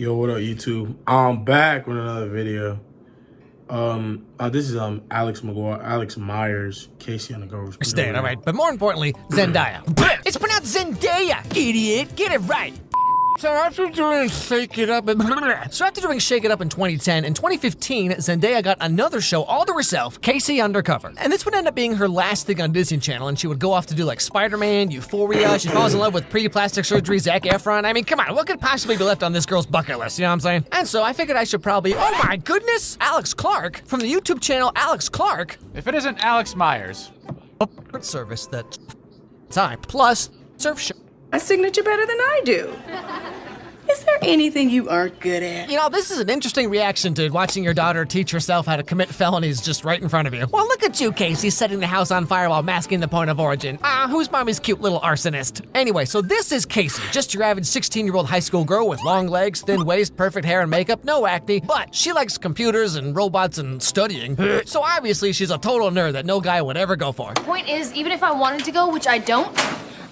Yo, what up, YouTube? I'm back with another video. This is Alex Myers, Casey Undercover. Understand, all right, but more importantly, Zendaya. It's pronounced Zendaya, idiot. Get it right. So after doing Shake It Up in 2010, in 2015, Zendaya got another show all to herself, Casey Undercover. And this would end up being her last thing on Disney Channel, and she would go off to do like Spider-Man, Euphoria, she falls in love with pre-plastic surgery Zac Efron. I mean, come on, what could possibly be left on this girl's bucket list, you know what I'm saying? And so I figured I should probably, oh my goodness, Alex Clark, from the YouTube channel Alex Clark. If it isn't Alex Myers. A service that time plus surf show. A signature better than I do. Is there anything you aren't good at? You know, this is an interesting reaction to watching your daughter teach herself how to commit felonies just right in front of you. Well, look at you, Casey, setting the house on fire while masking the point of origin. Who's mommy's cute little arsonist? Anyway, so this is Casey, just your average 16-year-old high school girl with long legs, thin waist, perfect hair and makeup, no acne, but she likes computers and robots and studying. So obviously she's a total nerd that no guy would ever go for. Point is, even if I wanted to go, which I don't,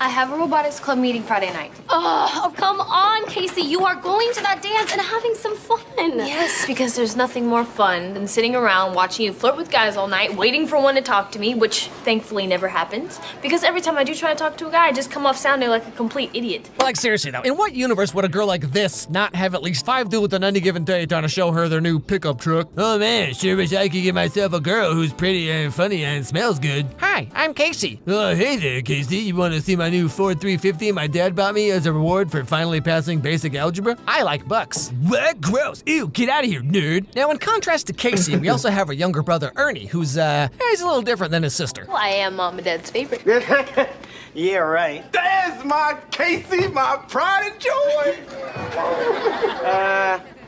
I have a robotics club meeting Friday night. Oh, come on, Casey. You are going to that dance and having some fun. Yes, because there's nothing more fun than sitting around watching you flirt with guys all night, waiting for one to talk to me, which thankfully never happens. Because every time I do try to talk to a guy, I just come off sounding like a complete idiot. Well, like seriously though, in what universe would a girl like this not have at least 5 dudes on any given day trying to show her their new pickup truck? Oh man, sure wish I could get myself a girl who's pretty and funny and smells good. Hi, I'm Casey. Oh, hey there, Casey. You want to see my new Ford 350 my dad bought me as a reward for finally passing basic algebra? I like bucks. What? Gross. Ew, get out of here, nerd. Now, in contrast to Casey, we also have her younger brother, Ernie, who's, he's a little different than his sister. Well, I am Mom and Dad's favorite. Yeah, right. There's my Casey, my pride and joy.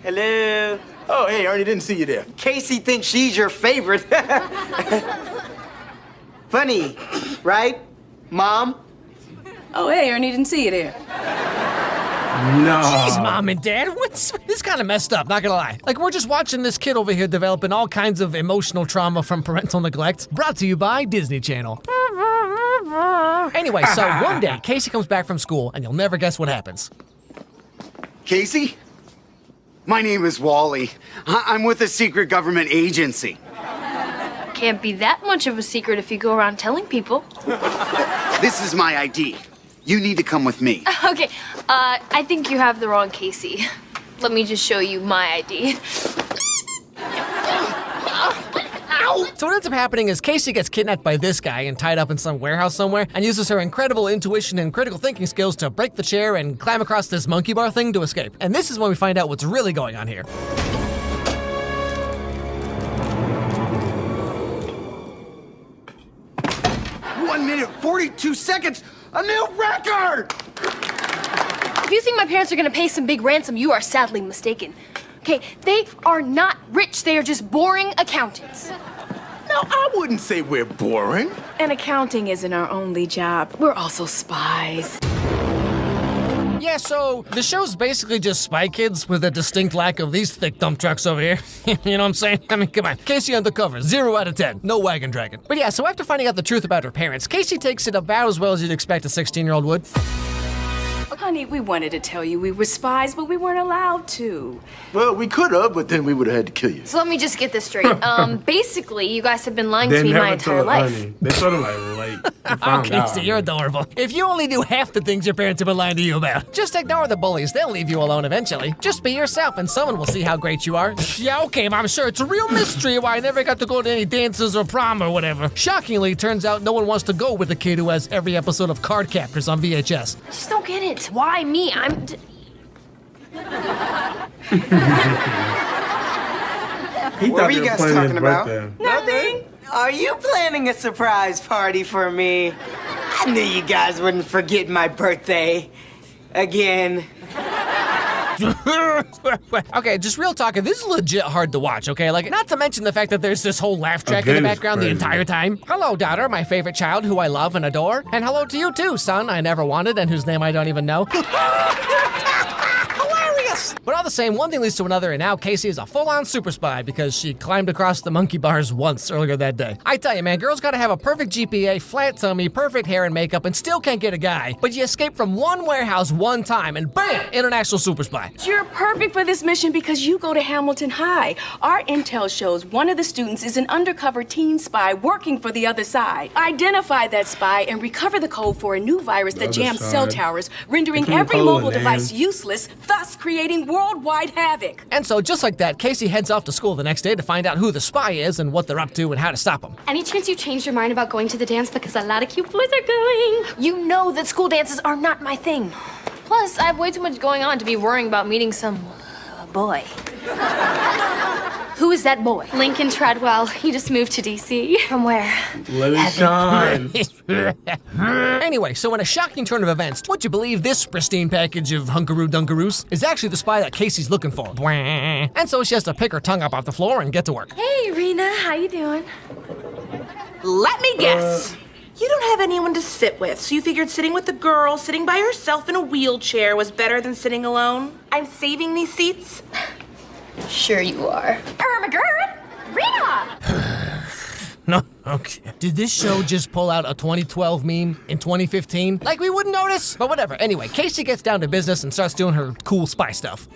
Hello? Oh, hey, Ernie, didn't see you there. Casey thinks she's your favorite. Funny, right, Mom? Oh, hey, Ernie, didn't see you there. No. Jeez, Mom and Dad, this kind of messed up, not gonna lie. Like, we're just watching this kid over here developing all kinds of emotional trauma from parental neglect. Brought to you by Disney Channel. Anyway, so one day, Casey comes back from school, and you'll never guess what happens. Casey? My name is Wally. I'm with a secret government agency. Can't be that much of a secret if you go around telling people. This is my ID. You need to come with me. Okay, I think you have the wrong Casey. Let me just show you my ID. So what ends up happening is Casey gets kidnapped by this guy and tied up in some warehouse somewhere and uses her incredible intuition and critical thinking skills to break the chair and climb across this monkey bar thing to escape. And this is when we find out what's really going on here. One minute, 42 seconds, a new record! If you think my parents are gonna pay some big ransom, you are sadly mistaken. Okay, they are not rich, they are just boring accountants. Now, I wouldn't say we're boring. And accounting isn't our only job. We're also spies. Yeah, so the show's basically just Spy Kids with a distinct lack of these thick dump trucks over here. You know what I'm saying? I mean, come on. Casey Undercover, 0 out of 10. No wagon dragon. But yeah, so after finding out the truth about her parents, Casey takes it about as well as you'd expect a 16-year-old would. Honey, we wanted to tell you we were spies, but we weren't allowed to. Well, we could have, but then we would have had to kill you. So let me just get this straight. Basically, you guys have been lying to me my entire life. Ernie. They sort of like late. Oh, Casey, you're adorable. If you only knew half the things your parents have been lying to you about. Just ignore the bullies. They'll leave you alone eventually. Just be yourself and someone will see how great you are. Yeah, okay, I'm sure it's a real mystery why I never got to go to any dances or prom or whatever. Shockingly, turns out no one wants to go with the kid who has every episode of Card Captors on VHS. I just don't get it. Why me? He What were you guys talking about? Nothing. Are you planning a surprise party for me? I knew you guys wouldn't forget my birthday. Again. Okay, just real talk, this is legit hard to watch, okay? Like, not to mention the fact that there's this whole laugh track in the background the entire time. Hello, daughter, my favorite child who I love and adore. And hello to you too, son I never wanted and whose name I don't even know. Hilarious! Yes. But all the same, one thing leads to another, and now Casey is a full-on super spy because she climbed across the monkey bars once earlier that day. I tell you, man, girls gotta have a perfect GPA, flat tummy, perfect hair and makeup, and still can't get a guy. But you escape from one warehouse one time, and bam, international super spy. You're perfect for this mission because you go to Hamilton High. Our intel shows one of the students is an undercover teen spy working for the other side. Identify that spy and recover the code for a new virus that jams cell towers, rendering every mobile device useless, thus creating worldwide havoc. And so, just like that, Casey heads off to school the next day to find out who the spy is and what they're up to and how to stop them. Any chance you changed your mind about going to the dance because a lot of cute boys are going? You know that school dances are not my thing. Plus, I have way too much going on to be worrying about meeting some boy. Who is that boy? Lincoln Treadwell. He just moved to DC. From where? Let it shine. Anyway, so in a shocking turn of events, would you believe this pristine package of hunkaroo dunkaroos is actually the spy that Casey's looking for? And so she has to pick her tongue up off the floor and get to work. Hey, Rena, how you doing? Let me guess. You don't have anyone to sit with, so you figured sitting with a girl, sitting by herself in a wheelchair was better than sitting alone? I'm saving these seats? Sure you are. My girl, Rena! No, okay. Did this show just pull out a 2012 meme in 2015? Like we wouldn't notice? But whatever. Anyway, Casey gets down to business and starts doing her cool spy stuff.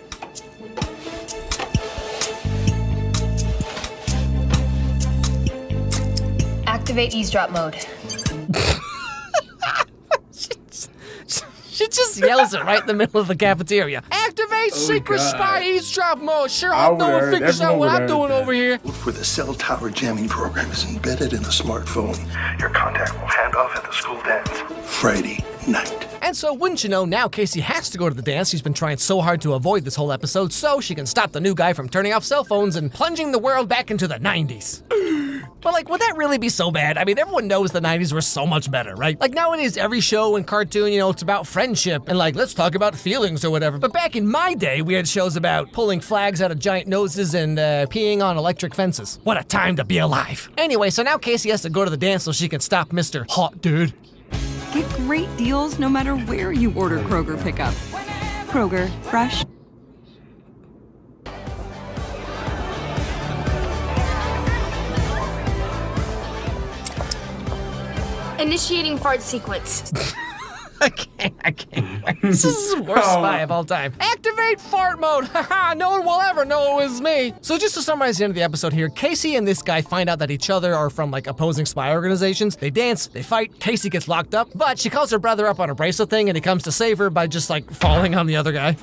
Activate eavesdrop mode. She just yells it right in the middle of the cafeteria. Activate secret spy eavesdrop mode. Sure, I'll know and figures out what I'm doing over here. For the cell tower jamming program is embedded in a smartphone. Your contact will hand off at the school dance Friday night. And so, wouldn't you know, now Casey has to go to the dance. She's been trying so hard to avoid this whole episode so she can stop the new guy from turning off cell phones and plunging the world back into the 90s. But like, would that really be so bad? I mean, everyone knows the 90s were so much better, right? Like nowadays, every show and cartoon, you know, it's about friendship and like, let's talk about feelings or whatever. But back in my day, we had shows about pulling flags out of giant noses and peeing on electric fences. What a time to be alive. Anyway, so now Casey has to go to the dance so she can stop Mr. Hot Dude. Get great deals no matter where you order Kroger pickup. Kroger, fresh. Initiating fart sequence. I can't. This is the worst spy of all time. Activate fart mode. Haha, no one will ever know it was me. So just to summarize the end of the episode here, Casey and this guy find out that each other are from like opposing spy organizations. They dance, they fight, Casey gets locked up, but she calls her brother up on a bracelet thing and he comes to save her by just like falling on the other guy.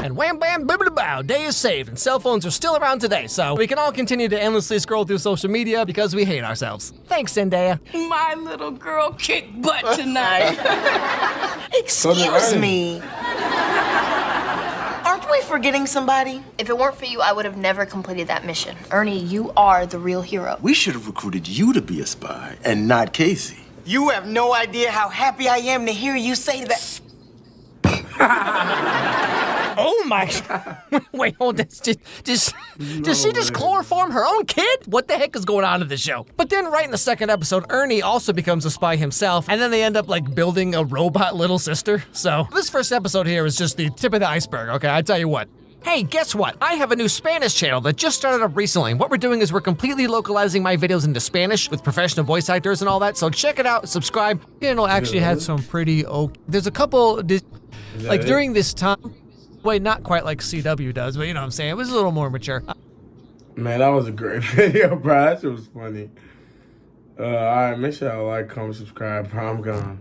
And wham bam bibbidi bow, day is saved, and cell phones are still around today, so we can all continue to endlessly scroll through social media because we hate ourselves. Thanks, Zendaya. My little girl kicked butt tonight. Excuse me. Aren't we forgetting somebody? If it weren't for you, I would have never completed that mission. Ernie, you are the real hero. We should have recruited you to be a spy and not Casey. You have no idea how happy I am to hear you say that. Oh my! Wait, hold this. Does she just chloroform her own kid? What the heck is going on in this show? But then, right in the second episode, Ernie also becomes a spy himself, and then they end up like building a robot little sister. So this first episode here is just the tip of the iceberg. Okay, I tell you what. Hey, guess what? I have a new Spanish channel that just started up recently. What we're doing is we're completely localizing my videos into Spanish with professional voice actors and all that. So check it out, subscribe. You know, actually had some pretty There's a couple like during this time. Wait, not quite like CW does, but you know what I'm saying? It was a little more mature. Man, that was a great video, bro. That shit was funny. All right, make sure y'all like, comment, subscribe. I'm gone.